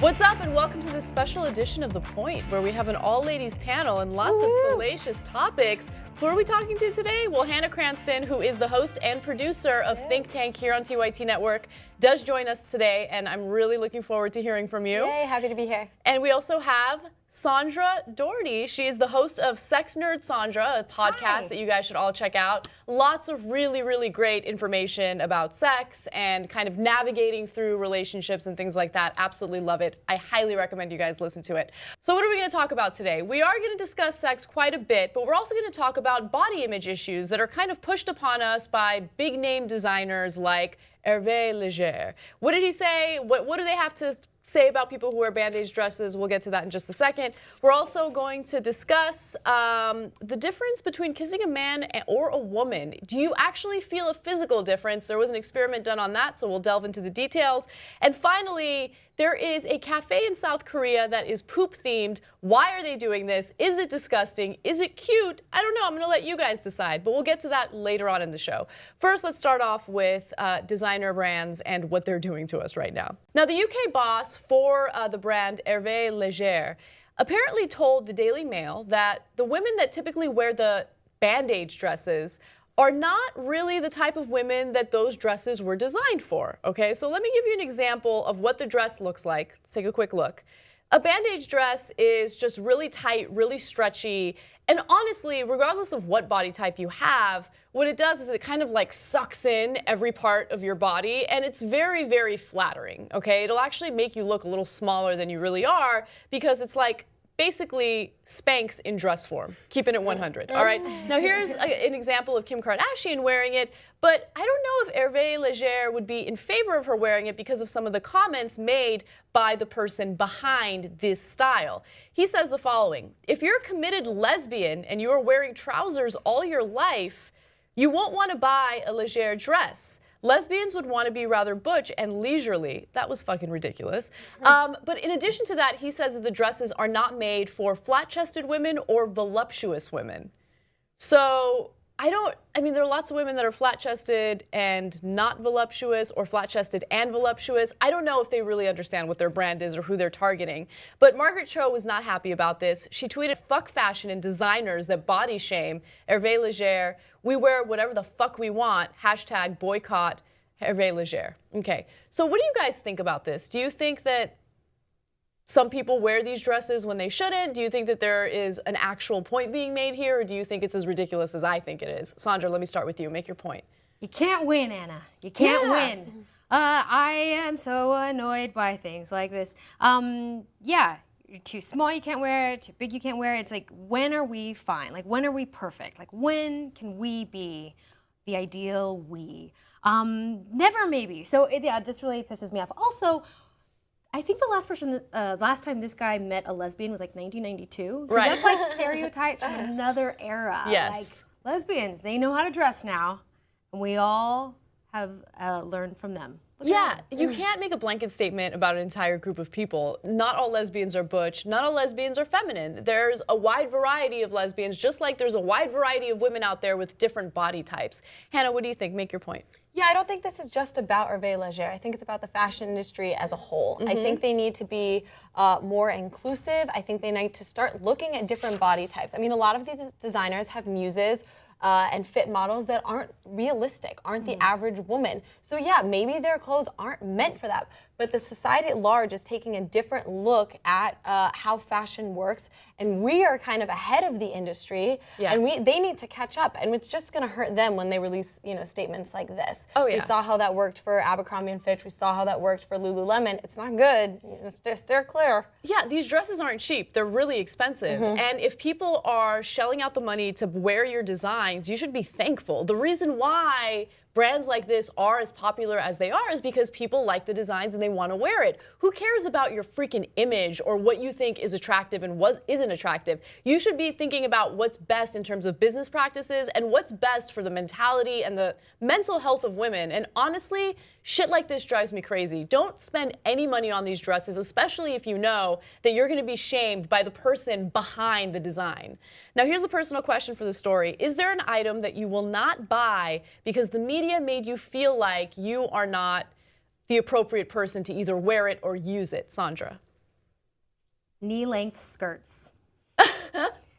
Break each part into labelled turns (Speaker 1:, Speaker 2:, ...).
Speaker 1: What's up, and welcome to this special edition of The Point, where we have an all-ladies panel and lots of salacious topics. Who are we talking to today? Well, Ana Cranston, who is the host and producer of Think Tank here on TYT Network, does join us today, and I'm really looking forward to hearing from you.
Speaker 2: Yay, happy to be here.
Speaker 1: And we also have Sandra Daugherty. She is the host of Sex Nerd Sandra, a podcast that you guys should all check out. Lots of really, really great information about sex and kind of navigating through relationships and things like that. Absolutely love it. I highly recommend you guys listen to it. So what are we going to talk about today? We are going to discuss sex quite a bit, but we're also going to talk about body image issues that are kind of pushed upon us by big name designers like Hervé Leger. What did he say? What do they have to say about people who wear bandage dresses? We'll get to that in just a second. We're also going to discuss the difference between kissing a man or a woman. Do you actually feel a physical difference? There was an experiment done on that, so we'll delve into the details. And finally, there is a cafe in South Korea that is poop themed. Why are they doing this? Is it disgusting? Is it cute? I don't know. I'm going to let you guys decide, but we'll get to that later on in the show. First, let's start off with designer brands and what they're doing to us right now. Now, the UK boss for the brand Hervé Leger apparently told the Daily Mail that the women that typically wear the bandage dresses are not really the type of women that those dresses were designed for, okay? So let me give you an example of what the dress looks like. Let's take a quick look. A bandage dress is just really tight, really stretchy, and honestly, regardless of what body type you have, what it does is it kind of like sucks in every part of your body, and it's very, very flattering, okay? It'll actually make you look a little smaller than you really are because it's like basically Spanx in dress form, keeping it 100, all right? Now here's an example of Kim Kardashian wearing it, but I don't know if Hervé Leger would be in favor of her wearing it because of some of the comments made by the person behind this style. He says the following: if you're a committed lesbian and you are wearing trousers all your life, you won't want to buy a Leger dress. Lesbians would want to be rather butch and leisurely. That was fucking ridiculous. But in addition to that, he says that the dresses are not made for flat-chested women or voluptuous women. So I mean, there are lots of women that are flat-chested and not voluptuous, or flat-chested and voluptuous. I don't know if they really understand what their brand is or who they're targeting. But Margaret Cho was not happy about this. She tweeted, "Fuck fashion and designers that body shame. Hervé Leger. We wear whatever the fuck we want. Hashtag boycott Hervé Leger." Okay, so what do you guys think about this? Do you think that some people wear these dresses when they shouldn't? Do you think that there is an actual point being made here, or do you think it's as ridiculous as I think it is? Sandra, let me start with you. Make your point.
Speaker 2: You can't win, Anna. You can't win. I am so annoyed by things like this. Yeah, you're too small, you can't wear it. Too big, you can't wear it. It's like, when are we fine? Like, when are we perfect? Like, when can we be the ideal we? Never, maybe. So, yeah, this really pisses me off. Also, I think the last time this guy met a lesbian was like 1992.
Speaker 1: Right.
Speaker 2: That's like stereotypes from another era.
Speaker 1: Yes.
Speaker 2: Like, lesbians, they know how to dress now, and we all have learned from them.
Speaker 1: Yeah, you can't make a blanket statement about an entire group of people. Not all lesbians are butch. Not all lesbians are feminine. There's a wide variety of lesbians, just like there's a wide variety of women out there with different body types. Hannah, what do you think? Make your point.
Speaker 3: Yeah, I don't think this is just about Hervé Leger. I think it's about the fashion industry as a whole. I think they need to be more inclusive. I think they need to start looking at different body types. I mean, a lot of these designers have muses and fit models that aren't realistic, aren't the average woman. So yeah, maybe their clothes aren't meant for that. But the society at large is taking a different look at how fashion works, and we are kind of ahead of the industry, and they need to catch up. And it's just going to hurt them when they release, statements like this.
Speaker 1: Oh yeah.
Speaker 3: We saw how that worked for Abercrombie and Fitch. We saw how that worked for Lululemon. It's not good. They're clear.
Speaker 1: Yeah, these dresses aren't cheap. They're really expensive. And if people are shelling out the money to wear your designs, you should be thankful. The reason why brands like this are as popular as they are is because people like the designs and they want to wear it. Who cares about your freaking image or what you think is attractive and what isn't attractive? You should be thinking about what's best in terms of business practices and what's best for the mentality and the mental health of women. And honestly, shit like this drives me crazy. Don't spend any money on these dresses, especially if you know that you're going to be shamed by the person behind the design. Now, here's the personal question for the story. Is there an item that you will not buy because the media made you feel like you are not the appropriate person to either wear it or use it? Sandra.
Speaker 2: knee-length skirts.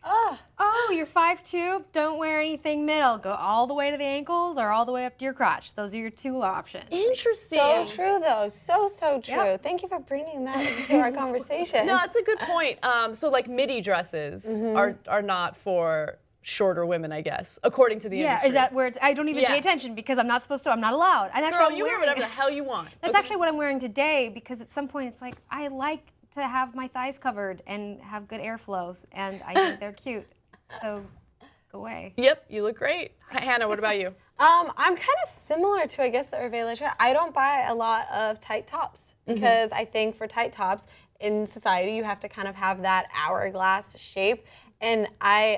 Speaker 2: Oh, you're 5'2", don't wear anything middle. Go all the way to the ankles or all the way up to your crotch. Those are your two options.
Speaker 1: Interesting.
Speaker 3: So true, though. So true.
Speaker 2: Yep.
Speaker 3: Thank you for bringing that into our conversation.
Speaker 1: No, that's a good point. So like midi dresses are not for shorter women, I guess, according to the industry.
Speaker 2: Is that where it's, I don't even pay attention because I'm not supposed to, I'm not allowed. And actually,
Speaker 1: Girl,
Speaker 2: I'm
Speaker 1: you wear
Speaker 2: wearing
Speaker 1: whatever the hell you want.
Speaker 2: That's actually what I'm wearing today because at some point it's like, I like to have my thighs covered and have good airflows and I think they're cute. So go away.
Speaker 1: Yep, you look great. Hannah, what about you?
Speaker 3: I'm kind of similar to, I guess, the Hervé Leger. I don't buy a lot of tight tops because I think for tight tops in society, you have to kind of have that hourglass shape. And I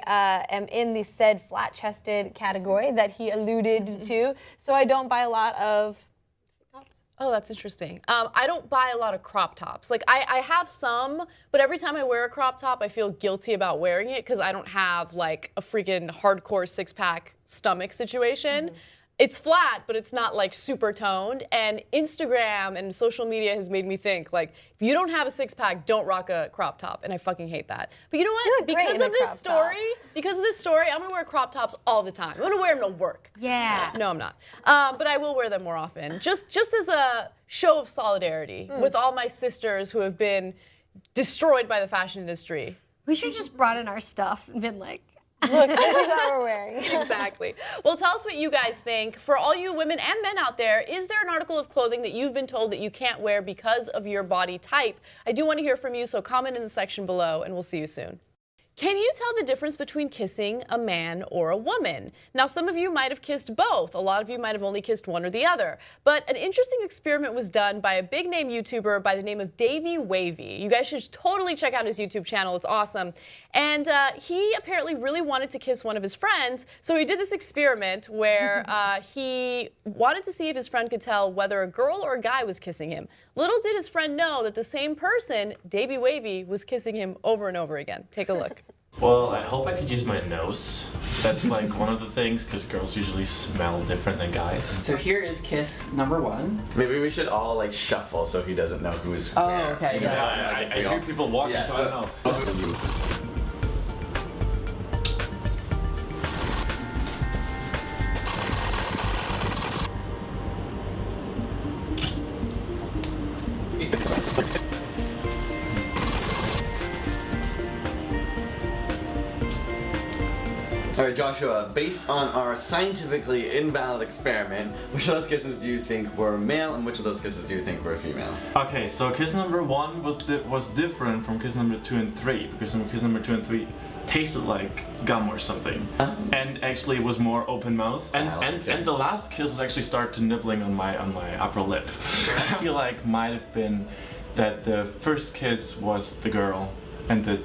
Speaker 3: am in the said flat-chested category that he alluded to. So I don't buy a lot of tops.
Speaker 1: Oh, that's interesting. I don't buy a lot of crop tops. Like, I have some, but every time I wear a crop top, I feel guilty about wearing it because I don't have, like, a freaking hardcore six-pack stomach situation. It's flat, but it's not, like, super toned. And Instagram and social media has made me think, like, if you don't have a six-pack, don't rock a crop top. And I fucking hate that. But you know what? Because of this story, I'm gonna wear crop tops all the time. I'm gonna wear them to work.
Speaker 2: Yeah.
Speaker 1: No, I'm not. But I will wear them more often. Just as a show of solidarity with all my sisters who have been destroyed by the fashion industry.
Speaker 2: We should just brought in our stuff and been like,
Speaker 3: Look, this is what we're wearing.
Speaker 1: Exactly. Well, tell us what you guys think. For all you women and men out there, is there an article of clothing that you've been told that you can't wear because of your body type? I do want to hear from you, so comment in the section below, and we'll see you soon. Can you tell the difference between kissing a man or a woman? Now, some of you might have kissed both. A lot of you might have only kissed one or the other. But an interesting experiment was done by a big-name YouTuber by the name of Davey Wavy. You guys should totally check out his YouTube channel. It's awesome. And he apparently really wanted to kiss one of his friends, so he did this experiment where he wanted to see if his friend could tell whether a girl or a guy was kissing him. Little did his friend know that the same person, Davey Wavy, was kissing him over and over again. Take a look.
Speaker 4: Well, I hope I could use my nose. That's like one of the things, because girls usually smell different than guys.
Speaker 5: So here is kiss number 1.
Speaker 6: Maybe we should all like shuffle so he doesn't know who's
Speaker 5: Oh,
Speaker 6: where.
Speaker 5: okay,
Speaker 6: You know,
Speaker 5: yeah.
Speaker 6: like,
Speaker 4: I hear people walking,
Speaker 6: Yeah,
Speaker 4: so I don't know.
Speaker 6: All right, Joshua, based on our scientifically invalid experiment, which of those kisses do you think were male and which of those kisses do you think were female?
Speaker 4: Okay, so kiss number 1 was different from kiss number 2 and 3, because kiss number 2 and 3 tasted like gum or something, and actually was more open mouth. And the last kiss was actually start to nibbling on my upper lip. So I feel like might have been that the first kiss was the girl, and the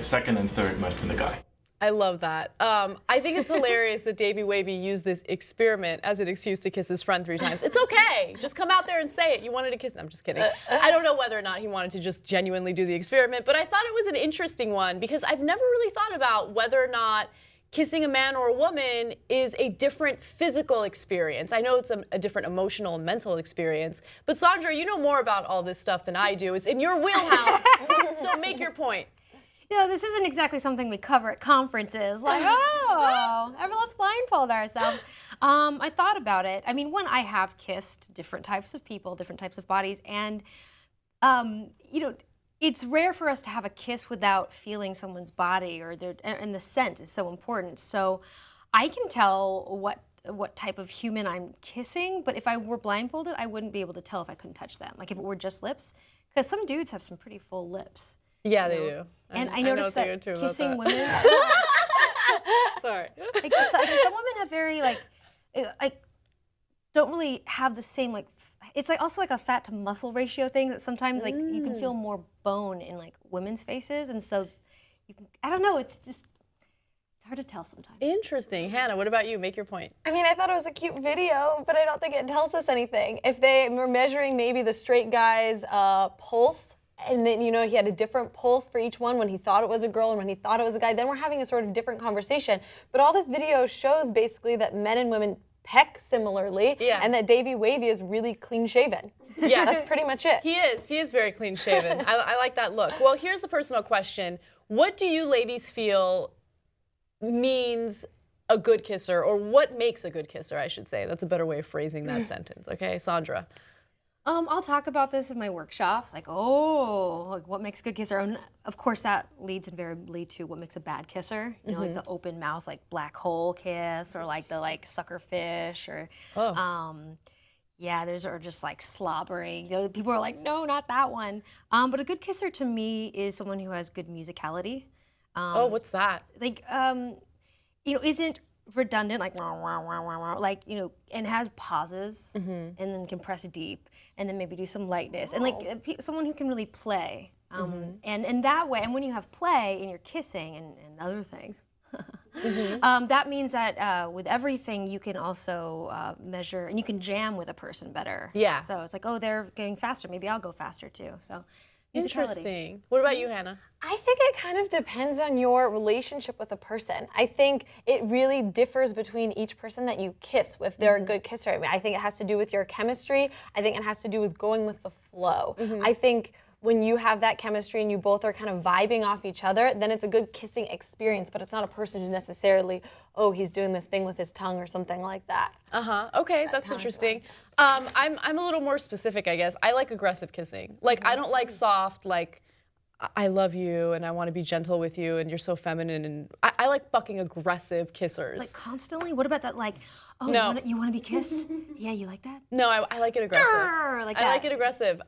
Speaker 4: second and third might have been the guy.
Speaker 1: I love that. I think it's hilarious that Davey Wavy used this experiment as an excuse to kiss his friend 3 times. It's okay. Just come out there and say it. You wanted to kiss. No, I'm just kidding. I don't know whether or not he wanted to just genuinely do the experiment, but I thought it was an interesting one because I've never really thought about whether or not kissing a man or a woman is a different physical experience. I know it's a different emotional and mental experience, but Sandra, you know more about all this stuff than I do. It's in your wheelhouse, so make your point.
Speaker 2: no, this isn't exactly something we cover at conferences. Like, let's blindfold ourselves. I thought about it. I mean, I have kissed different types of people, different types of bodies, and you know, it's rare for us to have a kiss without feeling someone's body, and the scent is so important. So I can tell what type of human I'm kissing, but if I were blindfolded, I wouldn't be able to tell if I couldn't touch them. Like if it were just lips, because some dudes have some pretty full lips.
Speaker 1: Yeah, they do.
Speaker 2: And I noticed that kissing women,
Speaker 1: Sorry.
Speaker 2: like some women have very like don't really have the same like. It's like also like a fat to muscle ratio thing that sometimes like you can feel more bone in like women's faces, and so you can, I don't know. It's hard to tell sometimes.
Speaker 1: Interesting. Hannah, what about you? Make your point.
Speaker 3: I mean, I thought it was a cute video, but I don't think it tells us anything. If they were measuring maybe the straight guy's pulse, and then, you know, he had a different pulse for each one when he thought it was a girl and when he thought it was a guy, then we're having a sort of different conversation. But all this video shows basically that men and women peck similarly, and that Davey Wavy is really clean shaven.
Speaker 1: Yeah,
Speaker 3: that's pretty much it.
Speaker 1: He is very clean shaven. I like that look. Well, here's the personal question. What do you ladies feel means a good kisser, or what makes a good kisser, I should say? That's a better way of phrasing that sentence. Okay, Sandra.
Speaker 2: I'll talk about this in my workshops, like what makes a good kisser, and of course that leads invariably to what makes a bad kisser. You know, like the open mouth, like black hole kiss, or like the sucker fish, or those are just like slobbering. You know, people are like, no, not that one. But a good kisser to me is someone who has good musicality.
Speaker 1: What's that?
Speaker 2: Like, isn't redundant, like, and has pauses, and then can press deep, and then maybe do some lightness, and someone who can really play. And that way, and when you have play and you're kissing and other things, that means that with everything you can also measure, and you can jam with a person better.
Speaker 1: Yeah.
Speaker 2: So it's like, they're going faster, maybe I'll go faster too. So
Speaker 1: interesting. What about you, Hannah?
Speaker 3: I think it kind of depends on your relationship with a person. I think it really differs between each person that you kiss if they're a good kisser. I mean, I think it has to do with your chemistry. I think it has to do with going with the flow. I think when you have that chemistry and you both are kind of vibing off each other, then it's a good kissing experience, but it's not a person who's necessarily, he's doing this thing with his tongue or something like that.
Speaker 1: Okay, that's interesting. I'm a little more specific, I guess. I like aggressive kissing. Like, I don't like soft, like, I love you and I want to be gentle with you and you're so feminine, and I like fucking aggressive kissers.
Speaker 2: Like constantly? What about that, like,
Speaker 1: no.
Speaker 2: you want to be kissed? Yeah, you like that?
Speaker 1: No, I like it aggressive.
Speaker 2: Like that.
Speaker 1: I like it aggressive.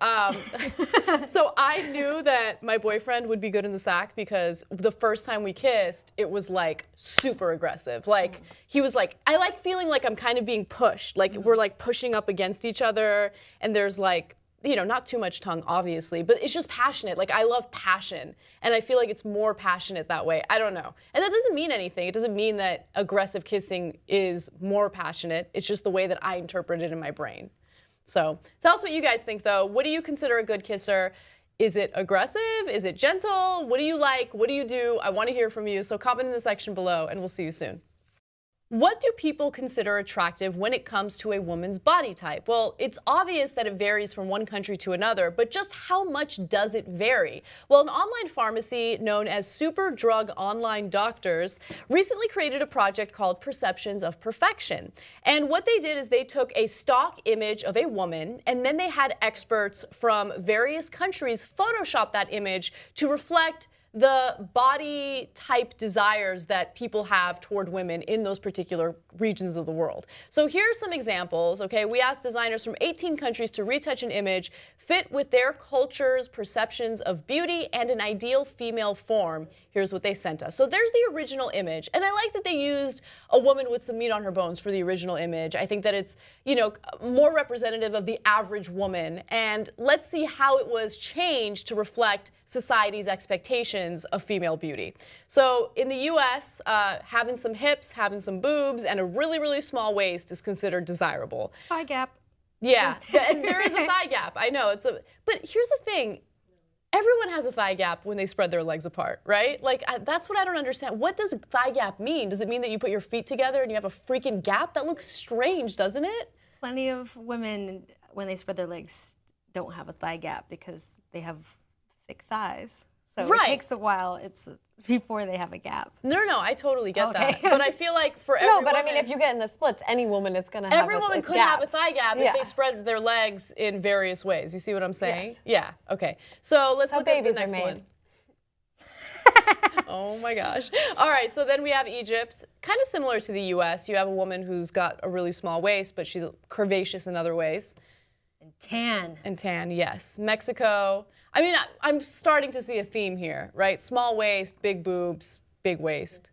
Speaker 1: So I knew that my boyfriend would be good in the sack because the first time we kissed, it was like super aggressive. Like he was like, I like feeling like I'm kind of being pushed. Like we're like pushing up against each other, and there's like, not too much tongue, obviously, but it's just passionate. Like, I love passion, and I feel like it's more passionate that way. I don't know. And that doesn't mean anything. It doesn't mean that aggressive kissing is more passionate. It's just the way that I interpret it in my brain. So tell us what you guys think, though. What do you consider a good kisser? Is it aggressive? Is it gentle? What do you like? What do you do? I want to hear from you. So comment in the section below, and we'll see you soon. What do people consider attractive when it comes to a woman's body type? Well, it's obvious that it varies from one country to another, but just how much does it vary? Well, an online pharmacy known as Super Drug Online Doctors recently created a project called Perceptions of Perfection. And what they did is they took a stock image of a woman, and then they had experts from various countries Photoshop that image to reflect the body type desires that people have toward women in those particular regions of the world. So here are some examples, okay? We asked designers from 18 countries to retouch an image fit with their culture's perceptions of beauty and an ideal female form. Here's what they sent us. So there's the original image, and I like that they used a woman with some meat on her bones for the original image. I think that it's, more representative of the average woman, and let's see how it was changed to reflect society's expectations of female beauty. So in the US, having some hips, having some boobs, and a really, really small waist is considered desirable.
Speaker 2: Thigh gap.
Speaker 1: Yeah, and there is a thigh gap. I know, but here's the thing. Everyone has a thigh gap when they spread their legs apart, right? Like, that's what I don't understand. What does a thigh gap mean? Does it mean that you put your feet together and you have a freaking gap? That looks strange, doesn't it?
Speaker 2: Plenty of women, when they spread their legs, don't have a thigh gap because they have thick thighs. So it takes a while before they have a gap.
Speaker 1: No, I totally get that. But I feel like for every
Speaker 3: but I mean, if you get in the splits, any woman is going to have
Speaker 1: every woman could have a thigh gap if they spread their legs in various ways. You see what I'm saying?
Speaker 3: Yes.
Speaker 1: Yeah, okay. So let's look at the
Speaker 3: babies
Speaker 1: next
Speaker 3: are made.
Speaker 1: one. Oh my gosh. All right, so then we have Egypt. Kind of similar to the US. You have a woman who's got a really small waist, but she's curvaceous in other ways.
Speaker 2: And
Speaker 1: tan, yes. Mexico. I mean, I'm starting to see a theme here, right? Small waist, big boobs, big waist.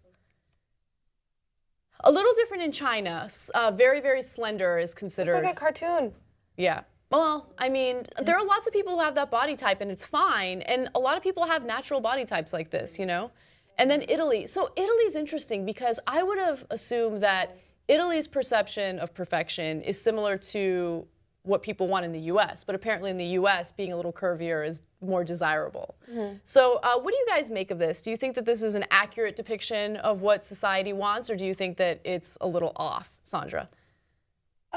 Speaker 1: A little different in China. Very, very slender is considered.
Speaker 3: It's like a cartoon.
Speaker 1: Yeah. Well, I mean, there are lots of people who have that body type, and it's fine. And a lot of people have natural body types like this, And then Italy. So Italy's interesting because I would have assumed that Italy's perception of perfection is similar to what people want in the US, but apparently in the US, being a little curvier is more desirable. So what do you guys make of this? Do you think that this is an accurate depiction of what society wants, or do you think that it's a little off, Sandra?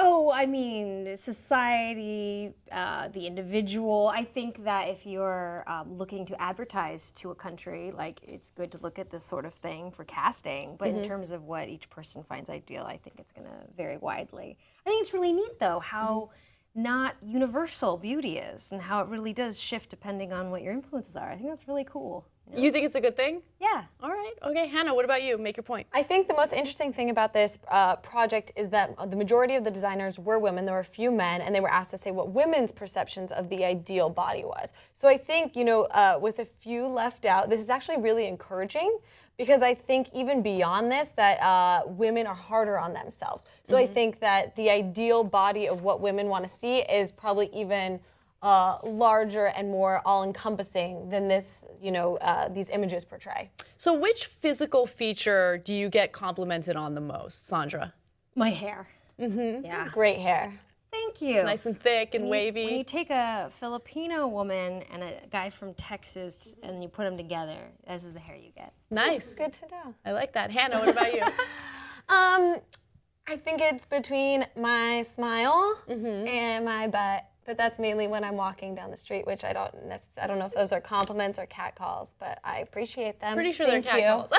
Speaker 2: Oh, I mean, society, the individual. I think that if you're looking to advertise to a country, like, it's good to look at this sort of thing for casting. But in terms of what each person finds ideal, I think it's going to vary widely. I think it's really neat, though, how not universal beauty is and how it really does shift depending on what your influences are. I think that's really cool.
Speaker 1: You think it's a good thing?
Speaker 2: Yeah.
Speaker 1: All right. Okay, Hannah, what about you? Make your point.
Speaker 3: I think the most interesting thing about this project is that the majority of the designers were women. There were a few men, and they were asked to say what women's perceptions of the ideal body was. So I think, you know, with a few left out, this is actually really encouraging, because I think even beyond this, that women are harder on themselves. So I think that the ideal body of what women want to see is probably even larger and more all-encompassing than this, you know, these images portray.
Speaker 1: So which physical feature do you get complimented on the most, Sandra?
Speaker 2: My hair. Yeah.
Speaker 3: Great hair.
Speaker 2: Thank you.
Speaker 1: It's nice and thick and
Speaker 2: When
Speaker 1: wavy.
Speaker 2: you take a Filipino woman and a guy from Texas and you put them together, this is the hair you get.
Speaker 1: Nice.
Speaker 3: Good to know.
Speaker 1: I like that. Hannah, what about you?
Speaker 3: I think it's between my smile and my butt, but that's mainly when I'm walking down the street, which I don't know if those are compliments or cat calls, but I appreciate them.
Speaker 1: Pretty sure
Speaker 3: Thank
Speaker 1: they're cat
Speaker 3: you.
Speaker 1: calls.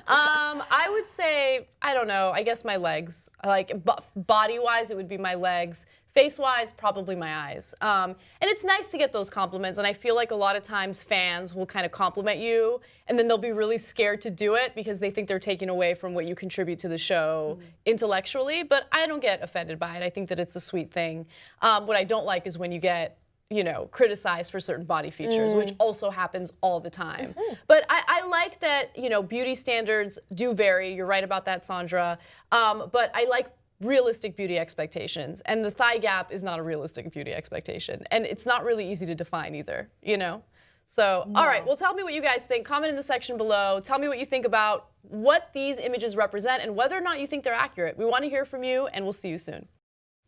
Speaker 1: I would say, I don't know, I guess my legs. Like body-wise, it would be my legs. Face-wise, probably my eyes. And it's nice to get those compliments, and I feel like a lot of times fans will kind of compliment you, and then they'll be really scared to do it because they think they're taking away from what you contribute to the show intellectually, but I don't get offended by it. I think that it's a sweet thing. What I don't like is when you get, you know, criticized for certain body features, which also happens all the time. But I like that, you know, beauty standards do vary. You're right about that, Sandra. But I like realistic beauty expectations, and the thigh gap is not a realistic beauty expectation, and it's not really easy to define either, you know? So, all right, well, tell me what you guys think. Comment in the section below. Tell me what you think about what these images represent and whether or not you think they're accurate. We want to hear from you, and we'll see you soon.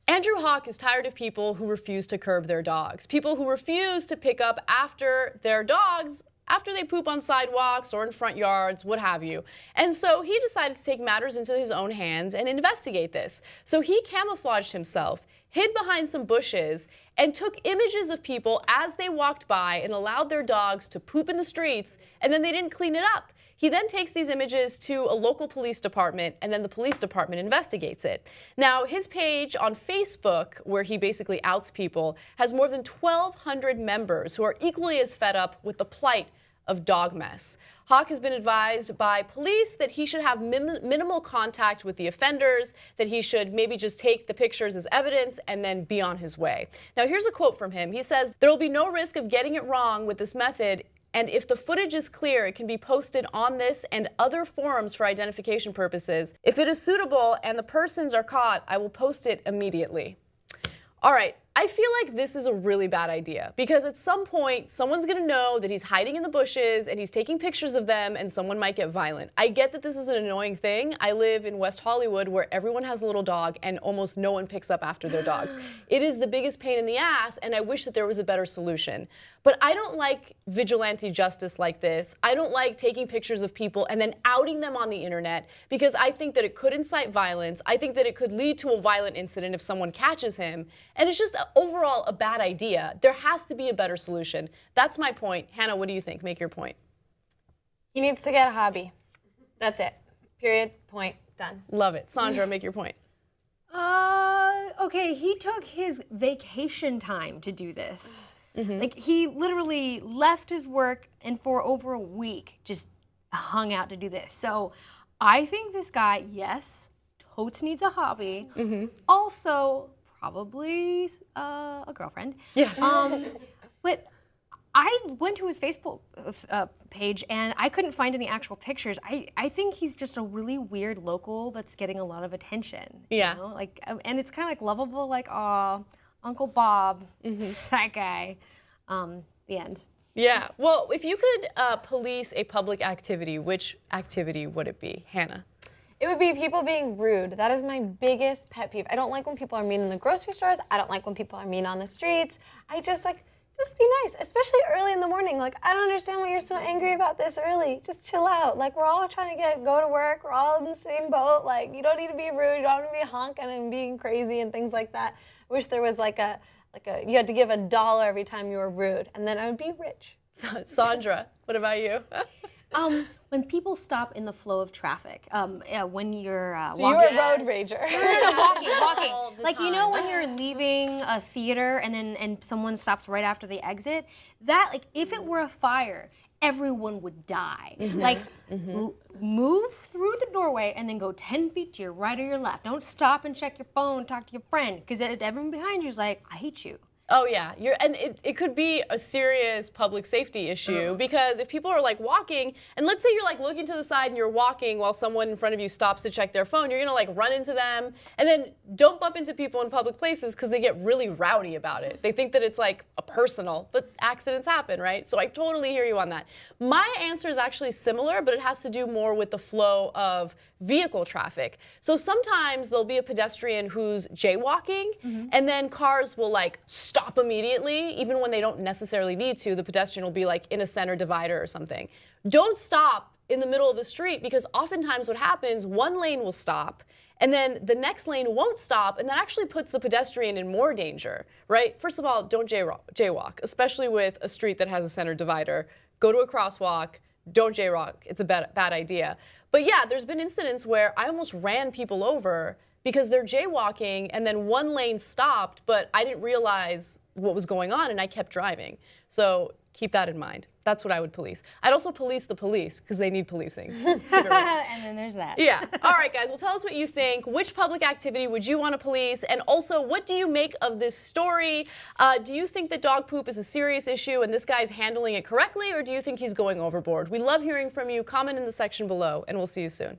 Speaker 1: Andrew Hawk is tired of people who refuse to curb their dogs, people who refuse to pick up after their dogs after they poop on sidewalks or in front yards, what have you. And so he decided to take matters into his own hands and investigate this. So he camouflaged himself, hid behind some bushes, and took images of people as they walked by and allowed their dogs to poop in the streets, and then they didn't clean it up. He then takes these images to a local police department, and then the police department investigates it. Now, his page on Facebook, where he basically outs people, has more than 1,200 members who are equally as fed up with the plight of dog mess. Hawk has been advised by police that he should have minimal contact with the offenders, that he should maybe just take the pictures as evidence and then be on his way. Now, here's a quote from him. He says, "There will be no risk of getting it wrong with this method, and if the footage is clear, it can be posted on this and other forums for identification purposes. If it is suitable and the persons are caught, I will post it immediately." All right, I feel like this is a really bad idea because at some point, someone's gonna know that he's hiding in the bushes and he's taking pictures of them and someone might get violent. I get that this is an annoying thing. I live in West Hollywood where everyone has a little dog and almost no one picks up after their dogs. It is the biggest pain in the ass, and I wish that there was a better solution. But I don't like vigilante justice like this. I don't like taking pictures of people and then outing them on the internet because I think that it could incite violence. I think that it could lead to a violent incident if someone catches him. And it's just overall a bad idea. There has to be a better solution. That's my point. Hannah, what do you think? Make your point.
Speaker 3: He needs to get a hobby. That's it. Period. Point. Done.
Speaker 1: Love it. Sandra, make your point.
Speaker 2: Okay, he took his vacation time to do this. Like, he literally left his work and for over a week just hung out to do this. So I think this guy, yes, totes needs a hobby. Also, probably a girlfriend.
Speaker 1: Yes.
Speaker 2: But I went to his Facebook page and I couldn't find any actual pictures. I think he's just a really weird local that's getting a lot of attention.
Speaker 1: Yeah.
Speaker 2: You know? Like, and it's kind of like lovable, like, aw, Uncle Bob, that guy. The end.
Speaker 1: Yeah. Well, if you could police a public activity, which activity would it be? Hannah.
Speaker 3: It would be people being rude. That is my biggest pet peeve. I don't like when people are mean in the grocery stores. I don't like when people are mean on the streets. I just like, just be nice, especially early in the morning. Like, I don't understand why you're so angry about this early. Just chill out. Like, we're all trying to go to work. We're all in the same boat. Like, you don't need to be rude. You don't need to be honking and being crazy and things like that. I wish there was you had to give $1 every time you were rude, and then I would be rich.
Speaker 1: Sandra, what about you?
Speaker 2: When people stop in the flow of traffic, when you're
Speaker 3: So
Speaker 2: walking.
Speaker 3: you're a road rager.
Speaker 2: walking.
Speaker 1: All the
Speaker 2: Like, you
Speaker 1: time.
Speaker 2: know when you're leaving a theater and someone stops right after the exit? That, like, if it were a fire, everyone would die. Like, move through the doorway and then go 10 feet to your right or your left. Don't stop and check your phone, talk to your friend, because everyone behind you is like, I hate you.
Speaker 1: Oh yeah, and it could be a serious public safety issue because if people are like walking, and let's say you're like looking to the side and you're walking while someone in front of you stops to check their phone, you're gonna like run into them, and then don't bump into people in public places because they get really rowdy about it. They think that it's like a personal, but accidents happen, right? So I totally hear you on that. My answer is actually similar, but it has to do more with the flow of vehicle traffic. So sometimes there'll be a pedestrian who's jaywalking, and then cars will like stop immediately, even when they don't necessarily need to. The pedestrian will be like in a center divider or something. Don't stop in the middle of the street because oftentimes what happens, one lane will stop, and then the next lane won't stop, and that actually puts the pedestrian in more danger, right? First of all, don't jaywalk, especially with a street that has a center divider. Go to a crosswalk, don't jaywalk. It's a bad idea. But yeah, there's been incidents where I almost ran people over because they're jaywalking and then one lane stopped, but I didn't realize what was going on and I kept driving. So keep that in mind. That's what I would police. I'd also police the police because they need policing.
Speaker 2: And then there's that.
Speaker 1: Yeah. All right, guys. Well, tell us what you think. Which public activity would you want to police? And also, what do you make of this story? Do you think that dog poop is a serious issue and this guy's handling it correctly, or do you think he's going overboard? We love hearing from you. Comment in the section below, and we'll see you soon.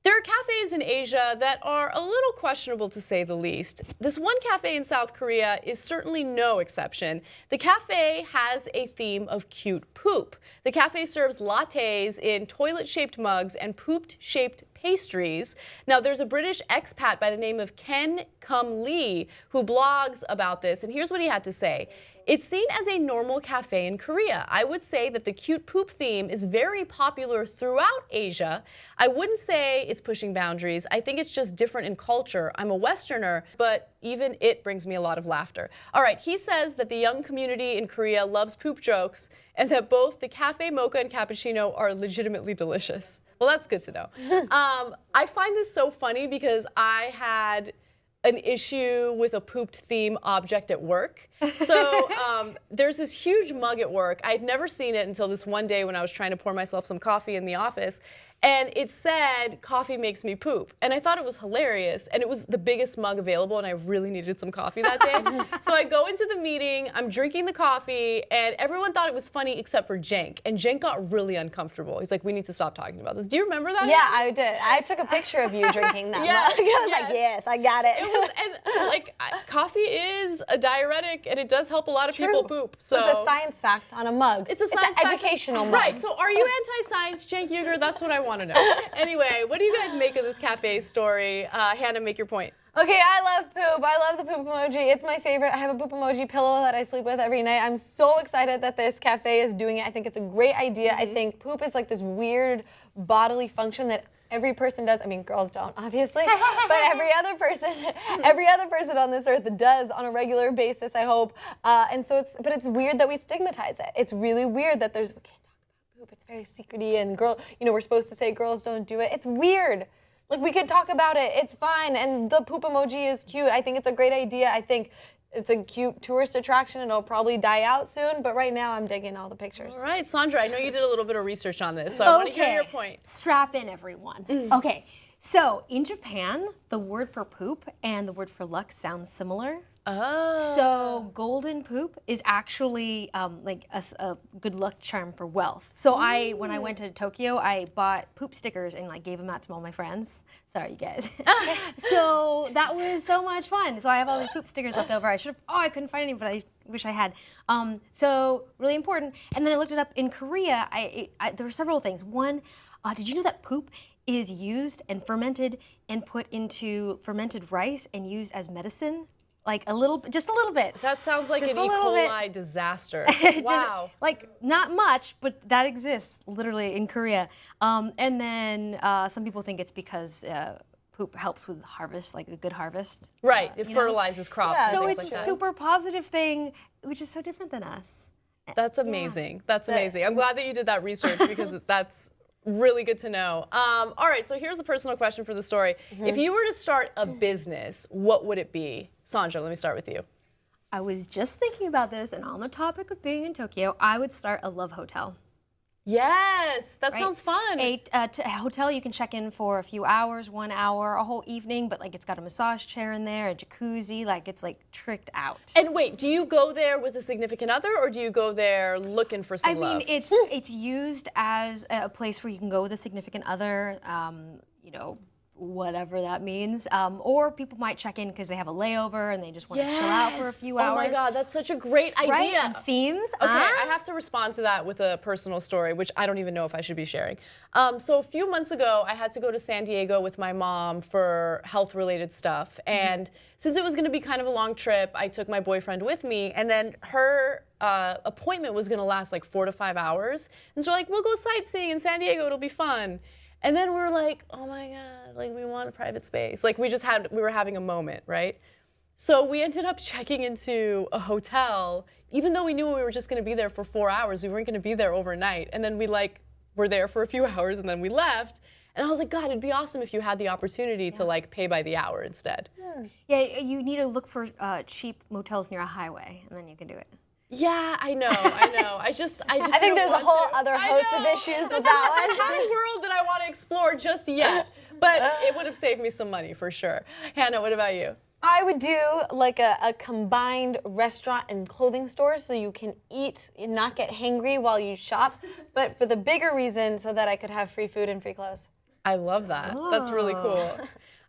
Speaker 1: There are cafes in Asia that are a little questionable to say the least. This one cafe in South Korea is certainly no exception. The cafe has a theme of cute poop. The cafe serves lattes in toilet-shaped mugs and pooped-shaped pastries. Now, there's a British expat by the name of Ken Lee who blogs about this, and here's what he had to say. It's seen as a normal cafe in Korea. I would say that the cute poop theme is very popular throughout Asia. I wouldn't say it's pushing boundaries. I think it's just different in culture. I'm a Westerner, but even it brings me a lot of laughter. All right, he says that the young community in Korea loves poop jokes and that both the cafe mocha and cappuccino are legitimately delicious. Well, that's good to know. I find this so funny because I had an issue with a pooped theme object at work. So there's this huge mug at work. I'd never seen it until this one day when I was trying to pour myself some coffee in the office. And it said, coffee makes me poop. And I thought it was hilarious. And it was the biggest mug available, and I really needed some coffee that day. So I go into the meeting, I'm drinking the coffee, and everyone thought it was funny except for Cenk. And Cenk got really uncomfortable. He's like, we need to stop talking about this. Do you remember that?
Speaker 3: Yeah, I did. I took a picture of you drinking that.
Speaker 1: Yes,
Speaker 3: I was
Speaker 1: yes.
Speaker 3: like, yes, I got it.
Speaker 1: It was, and like, coffee is a diuretic, and it does help a lot of people poop. So
Speaker 3: It's a science fact on a mug.
Speaker 1: It's a science
Speaker 3: an
Speaker 1: fact.
Speaker 3: educational mug.
Speaker 1: Right, so are you anti-science, Cenk Uygur? That's what I want to know. Anyway, what do you guys make of this cafe story? Hannah, make your point.
Speaker 3: Okay, I love poop. I love the poop emoji. It's my favorite. I have a poop emoji pillow that I sleep with every night. I'm so excited that this cafe is doing it. I think it's a great idea. I think poop is like this weird bodily function that every person does. I mean, girls don't, obviously, but every other person on this earth does on a regular basis, I hope. And so it's weird that we stigmatize it. It's really weird that we can't talk about poop. It's very secrety, and we're supposed to say girls don't do it. It's weird. Like, we can talk about it. It's fine. And the poop emoji is cute. I think it's a great idea. I think it's a cute tourist attraction, and it'll probably die out soon. But right now, I'm digging all the pictures.
Speaker 1: All right, Sandra, I know you did a little bit of research on this, so I want to hear your point.
Speaker 2: Strap in, everyone. Okay, so in Japan, the word for poop and the word for luck sound similar.
Speaker 1: Oh.
Speaker 2: So golden poop is actually like a good luck charm for wealth. So when I went to Tokyo, I bought poop stickers and like gave them out to all my friends. Sorry, you guys. So that was so much fun. So I have all these poop stickers left over. I couldn't find any, but I wish I had. So really important. And then I looked it up in Korea. There were several things. One, did you know that poop is used and fermented and put into fermented rice and used as medicine? like just a little bit.
Speaker 1: That sounds like
Speaker 2: Just
Speaker 1: an
Speaker 2: a
Speaker 1: E.
Speaker 2: little bit.
Speaker 1: coli disaster.
Speaker 2: Just,
Speaker 1: Wow.
Speaker 2: like not much, but that exists literally in Korea. And then some people think it's because poop helps with harvest, like a good harvest.
Speaker 1: Right, it
Speaker 2: you know?
Speaker 1: fertilizes crops.
Speaker 3: Yeah,
Speaker 1: and
Speaker 2: So
Speaker 1: things
Speaker 2: it's
Speaker 1: like
Speaker 2: a
Speaker 1: that.
Speaker 2: super positive thing, which is so different than us.
Speaker 1: That's amazing. That's amazing. I'm glad that you did that research because that's really good to know. All right, so here's the personal question for the story. If you were to start a business, what would it be? Sandra, let me start with you.
Speaker 2: I was just thinking about this, and on the topic of being in Tokyo, I would start a love hotel.
Speaker 1: Yes, that
Speaker 2: Right?
Speaker 1: sounds fun.
Speaker 2: A hotel you can check in for a few hours, 1 hour, a whole evening, but like it's got a massage chair in there, a jacuzzi, like it's like tricked out.
Speaker 1: And wait, do you go there with a significant other, or do you go there looking for some
Speaker 2: I
Speaker 1: love?
Speaker 2: mean, it's used as a place where you can go with a significant other, you know, whatever that means. Or people might check in because they have a layover and they just want to chill out for a few hours.
Speaker 1: Oh my God, that's such a great idea.
Speaker 2: Right? And themes.
Speaker 1: Okay, I have to respond to that with a personal story, which I don't even know if I should be sharing. So a few months ago, I had to go to San Diego with my mom for health-related stuff. And since it was gonna be kind of a long trip, I took my boyfriend with me, and then her appointment was gonna last like 4 to 5 hours. And so we're like, we'll go sightseeing in San Diego, it'll be fun. And then we were like, oh my God, like we want a private space. Like we were having a moment, right? So we ended up checking into a hotel, even though we knew we were just gonna be there for 4 hours, we weren't gonna be there overnight. And then we were there for a few hours and then we left. And I was like, God, it'd be awesome if you had the opportunity to like pay by the hour instead.
Speaker 2: Yeah, you need to look for cheap motels near a highway, and then you can do it.
Speaker 1: Yeah, I know. I just
Speaker 3: I think
Speaker 1: didn't
Speaker 3: there's a
Speaker 1: want
Speaker 3: whole
Speaker 1: to.
Speaker 3: other
Speaker 1: I
Speaker 3: host
Speaker 1: know.
Speaker 3: of issues with that
Speaker 1: It's
Speaker 3: one.
Speaker 1: not a world that I want to explore just yet, but it would have saved me some money for sure. Hannah, what about you?
Speaker 3: I would do like a combined restaurant and clothing store so you can eat and not get hangry while you shop, but for the bigger reason so that I could have free food and free clothes.
Speaker 1: I love that. That's really cool.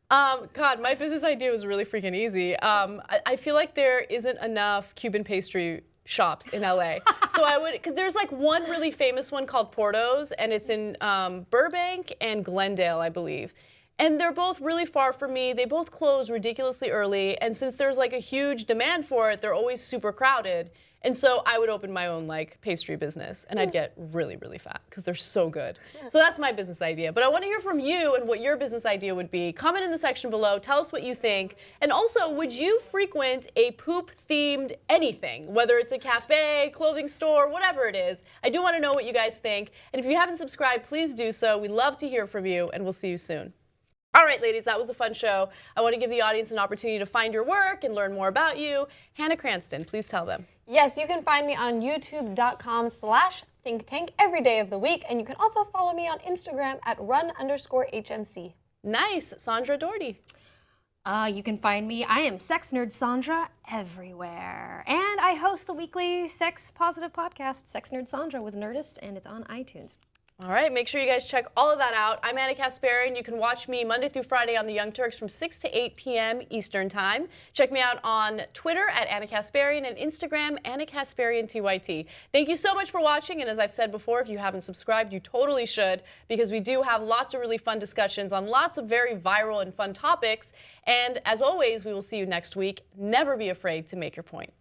Speaker 1: God, my business idea was really freaking easy. I feel like there isn't enough Cuban pastry shops in LA. So because there's like one really famous one called Porto's, and it's in Burbank and Glendale, I believe. And they're both really far from me. They both close ridiculously early. And since there's like a huge demand for it, they're always super crowded. And so I would open my own like pastry business and I'd get really, really fat because they're so good. So that's my business idea. But I want to hear from you and what your business idea would be. Comment in the section below. Tell us what you think. And also, would you frequent a poop-themed anything, whether it's a cafe, clothing store, whatever it is? I do want to know what you guys think. And if you haven't subscribed, please do so. We love to hear from you, and we'll see you soon. All right, ladies, that was a fun show. I want to give the audience an opportunity to find your work and learn more about you. Hannah Cranston, please tell them.
Speaker 3: Yes, you can find me on youtube.com/thinktank every day of the week, and you can also follow me on Instagram at run_HMC.
Speaker 1: Nice. Sandra Daugherty.
Speaker 2: You can find me, I am Sex Nerd Sandra everywhere. And I host the weekly sex positive podcast, Sex Nerd Sandra with Nerdist, and it's on iTunes.
Speaker 1: All right, make sure you guys check all of that out. I'm Ana Kasparian. You can watch me Monday through Friday on the Young Turks from 6 to 8 p.m. Eastern Time. Check me out on Twitter at Ana Kasparian and Instagram, Ana Kasparian TYT. Thank you so much for watching, and as I've said before, if you haven't subscribed, you totally should, because we do have lots of really fun discussions on lots of very viral and fun topics. And as always, we will see you next week. Never be afraid to make your point.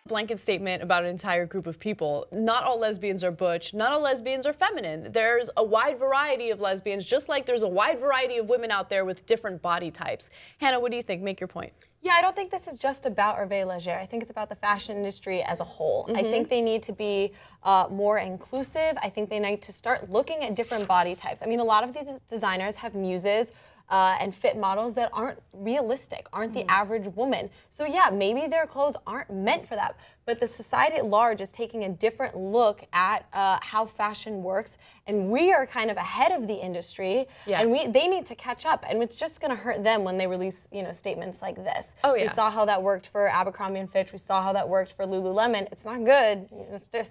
Speaker 1: Blanket statement about an entire group of people. Not all lesbians are butch, not all lesbians are feminine. There's a wide variety of lesbians, just like there's a wide variety of women out there with different body types. Hannah, what do you think? Make your point.
Speaker 3: Yeah, I don't think this is just about Hervé Léger. I think it's about the fashion industry as a whole. I think they need to be more inclusive. I think they need to start looking at different body types. I mean, a lot of these designers have muses and fit models that aren't realistic, aren't the average woman. So yeah, maybe their clothes aren't meant for that. but the society at large is taking a different look at how fashion works, and we are kind of ahead of the industry, and they need to catch up, and it's just going to hurt them when they release, statements like this.
Speaker 1: Oh, yeah.
Speaker 3: We saw how that worked for Abercrombie & Fitch. We saw how that worked for Lululemon. It's not good.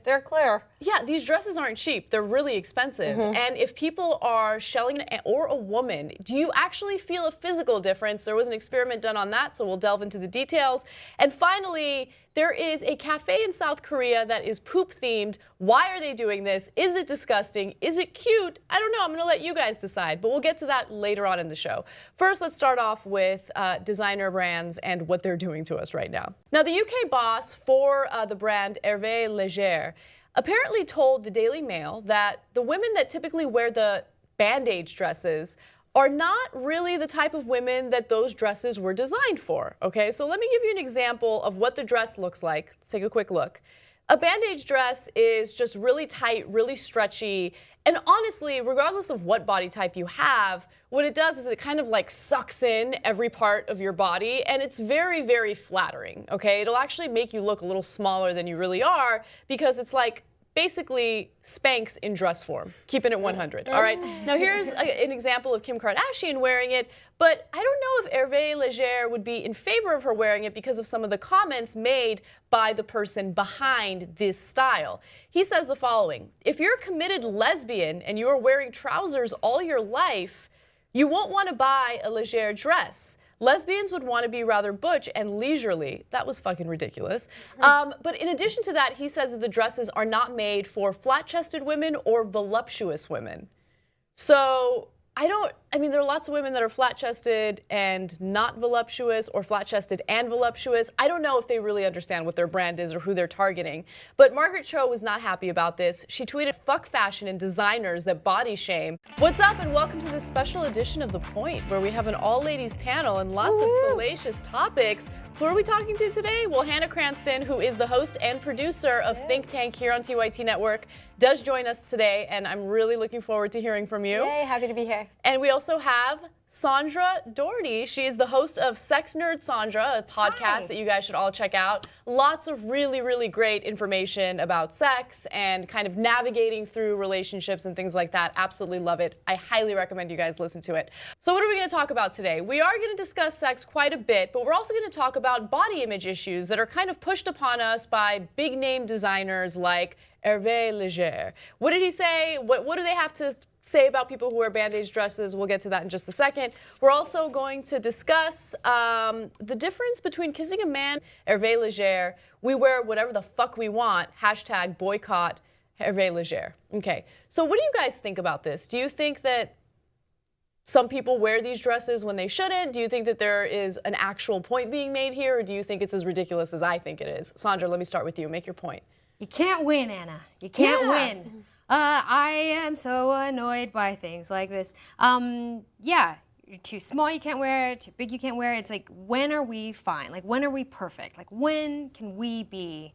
Speaker 3: They're clear.
Speaker 1: Yeah, these dresses aren't cheap. They're really expensive. And if people are shelling, or a woman, do you actually feel a physical difference? There was an experiment done on that, so we'll delve into the details. And finally, there is a cafe in South Korea that is poop themed. Why are they doing this? Is it disgusting? Is it cute? I don't know. I'm going to let you guys decide, but we'll get to that later on in the show. First, let's start off with designer brands and what they're doing to us right now. Now, the UK boss for the brand Hervé Leger apparently told the Daily Mail that the women that typically wear the bandage dresses are not really the type of women that those dresses were designed for, okay? So let me give you an example of what the dress looks like. Let's take a quick look. A bandage dress is just really tight, really stretchy, and honestly, regardless of what body type you have, what it does is it kind of like sucks in every part of your body, and it's very, very flattering, okay? It'll actually make you look a little smaller than you really are because it's like basically Spanx in dress form, keeping it 100, all right? Now here's an example of Kim Kardashian wearing it, but I don't know if Hervé Leger would be in favor of her wearing it because of some of the comments made by the person behind this style. He says the following: if you're a committed lesbian and you're wearing trousers all your life, you won't want to buy a Leger dress. Lesbians would want to be rather butch and leisurely. That was fucking ridiculous. But in addition to that, he says that the dresses are not made for flat-chested women or voluptuous women. So I mean, there are lots of women that are flat-chested and not voluptuous, or flat-chested and voluptuous. I don't know if they really understand what their brand is or who they're targeting. But Margaret Cho was not happy about this. She tweeted, "Fuck fashion and designers that body shame." What's up, and welcome to this special edition of The Point, where we have an all-ladies panel and lots of salacious topics. Who are we talking to today? Well, Ana Cranston, who is the host and producer of Think Tank here on TYT Network, does join us today, and I'm really looking forward to hearing from you.
Speaker 3: Yay, happy to be here.
Speaker 1: And we also have Sandra Daugherty. She is the host of Sex Nerd Sandra, a podcast that you guys should all check out. Lots of really, really great information about sex and kind of navigating through relationships and things like that. Absolutely love it. I highly recommend you guys listen to it. So what are we going to talk about today? We are going to discuss sex quite a bit, but we're also going to talk about body image issues that are kind of pushed upon us by big name designers like Hervé Leger. What did he say? What do they have to say about people who wear bandage dresses? We'll get to that in just a second. We're also going to discuss the difference between kissing a man, Hervé Leger. We wear whatever the fuck we want, hashtag boycott Hervé Leger. Okay, so what do you guys think about this? Do you think that some people wear these dresses when they shouldn't? Do you think that there is an actual point being made here, or do you think it's as ridiculous as I think it is? Sandra, let me start with you. Make your point.
Speaker 2: You can't win, Anna. You can't win. I am so annoyed by things like this. Yeah, you're too small, you can't wear it. Too big, you can't wear it. It's like, when are we fine? Like, when are we perfect? Like, when can we be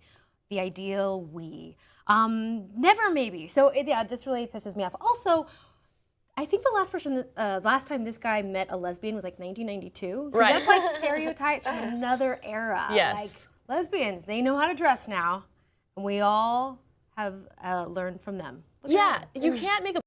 Speaker 2: the ideal we? Never, maybe. So, yeah, this really pisses me off. Also, I think the last time this guy met a lesbian was like 1992.
Speaker 1: Right.
Speaker 2: That's like stereotypes from another era.
Speaker 1: Yes.
Speaker 2: Like, lesbians, they know how to dress now. And we all have learned from them.
Speaker 1: Yeah, you can't make a